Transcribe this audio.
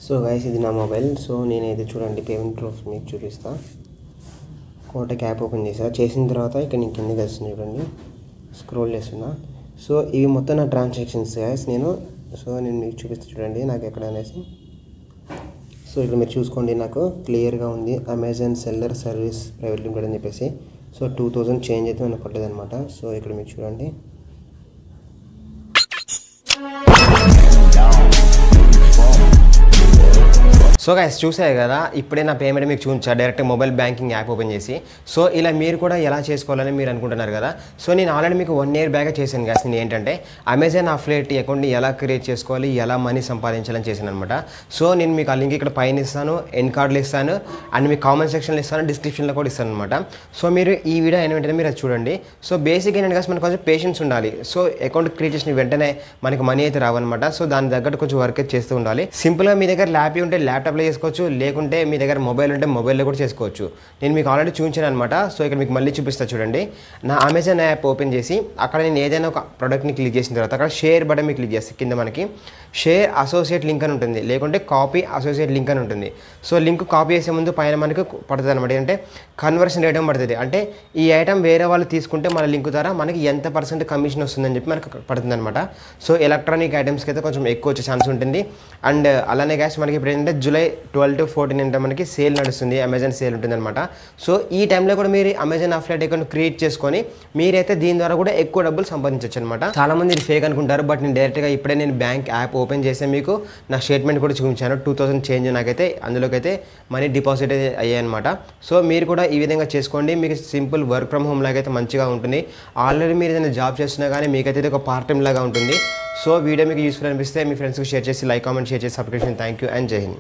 So guys ఇది నా mobile. So నేనైతే చూడండి పేమెంట్ ప్రూఫ్ మీకు చూపిస్తా. కోటక్ యాప్ ఓపెన్ చేసిన తర్వాత ఇక్కడ నేను కిందకి వస్తుంది చూడండి, స్క్రోల్ చేస్తున్నా. సో ఇవి మొత్తం నా ట్రాన్సాక్షన్స్ గైస్. నేను మీకు చూపిస్తా చూడండి నాకు ఎక్కడ అనేసి. సో ఇక్కడ మీరు చూసుకోండి, నాకు క్లియర్గా ఉంది Amazon seller service private limited అని చెప్పేసి. సో 2000 చేంజ్ అయితే మనకు పడలేదు అనమాట. సో ఇక్కడ మీరు చూడండి. సో గైస్ చూసారు కదా, ఇప్పుడే నా పేమెంట్ మీకు చూపించా direct mobile banking app open చేసి. సో ఇలా మీరు కూడా ఎలా చేసుకోవాలని మీరు అనుకుంటున్నారు కదా. సో నేను ఆల్రెడీ మీకు 1 year బ్యాక్ చేశాను గైస్. నేను ఏంటంటే అమెజాన్ అఫిలియేట్ అకౌంట్ని ఎలా క్రియేట్ చేసుకోవాలి, ఎలా మనీ సంపాదించాలని చేశాను అనమాట. సో నేను మీకు ఆ లింక్ ఇక్కడ పైన ఇస్తాను, ఎండ్ కార్డులు ఇస్తాను, అండ్ మీకు కామెంట్ సెక్షన్లో ఇస్తాను, డిస్క్రిప్షన్లో కూడా ఇస్తాను అనమాట. సో మీరు ఈ వీడియో అయిన వెంటనే మీరు అది చూడండి. సో బేసిక్ ఏంటంటే గైస్ మనకు కొంచెం పేషెన్స్ ఉండాలి. సో అకౌంట్ క్రియేట్ చేసిన వెంటనే మనకి మనీ అయితే రావన్నమాట. సో దాని తగ్గట్టు కొంచెం వర్క్ అయితే చేస్తూ ఉండాలి. సింపుల్గా మీ దగ్గర ల్యాప్ ఉంటే ల్యాప్టాప్లో చేసుకోవచ్చు, లేకుంటే మీ దగ్గర మొబైల్ ఉంటే మొబైల్లో కూడా చేసుకోవచ్చు. నేను మీకు ఆల్రెడీ చూపించాను అనమాట. సో ఇక్కడ మీకు మళ్ళీ చూపిస్తా చూడండి. నా అమెజాన్ యాప్ ఓపెన్ చేసి అక్కడ నేను ఏదైనా ఒక ప్రోడక్ట్ని క్లిక్ చేసిన తర్వాత అక్కడ షేర్ బటన్ మీకు క్లిక్ చేస్తే కింద మనకి షేర్ అసోసియేట్ లింక్ అని ఉంటుంది, లేకుంటే కాపీ అసోసియేట్ లింక్ అని ఉంటుంది. సో లింక్ కాపీ చేసే ముందు పైన మనకు పడుతుంది అనమాట. అంటే కన్వర్షన్ రేట్ పడుతుంది. అంటే ఈ ఐటమ్ వేరే వాళ్ళు తీసుకుంటే మన లింక్ ద్వారా మనకి ఎంత % కమిషన్ వస్తుందని చెప్పి మనకు పడుతుంది అనమాట. సో ఎలక్ట్రానిక్ ఐటమ్స్కి అయితే కొంచెం ఎక్కువ వచ్చే ఛాన్స్ ఉంటుంది. అండ్ అలానే గ్యాస్ మనకి ఇప్పుడు ఏంటంటే July 12 to 14 అంటే మనకి సేల్ నడుస్తుంది, అమెజాన్ సేల్ ఉంటుంది అనమాట. సో ఈ టైంలో కూడా మీరు అమెజాన్ అఫిలియేట్ అకౌంట్ క్రియేట్ చేసుకొని మీరైతే దీని ద్వారా కూడా ఎక్కువ డబ్బులు సంపాదించవచ్చు అనమాట. చాలా మంది ఇది ఫేక్ అనుకుంటారు, బట్ నేను డైరెక్ట్గా ఇప్పుడే నేను బ్యాంక్ యాప్ ఓపెన్ చేస్తే మీకు నా స్టేట్మెంట్ కూడా చూపించాను. 2000 చేంజ్ నాకైతే అందులోకి అయితే మనీ డిపాజిట్ అయితే అయ్యాయి అనమాట. సో మీరు కూడా ఈ విధంగా చేసుకోండి. మీకు సింపుల్ వర్క్ ఫ్రమ్ హోమ్ లాగా అయితే మంచిగా ఉంటుంది. ఆల్రెడీ మీరు ఏదైనా జాబ్ చేస్తున్నా కానీ మీకైతే ఇది ఒక పార్ట్ టైం లాగా ఉంటుంది. సో వీడియో మీకు యూస్ఫుల్ అనిపిస్తే మీ ఫ్రెండ్స్కి షేర్ చేసి లైక్ కామెంట్ షేర్ చేసి సబ్స్క్రిప్షన్. థ్యాంక్ యూ అండ్ జై హింద్.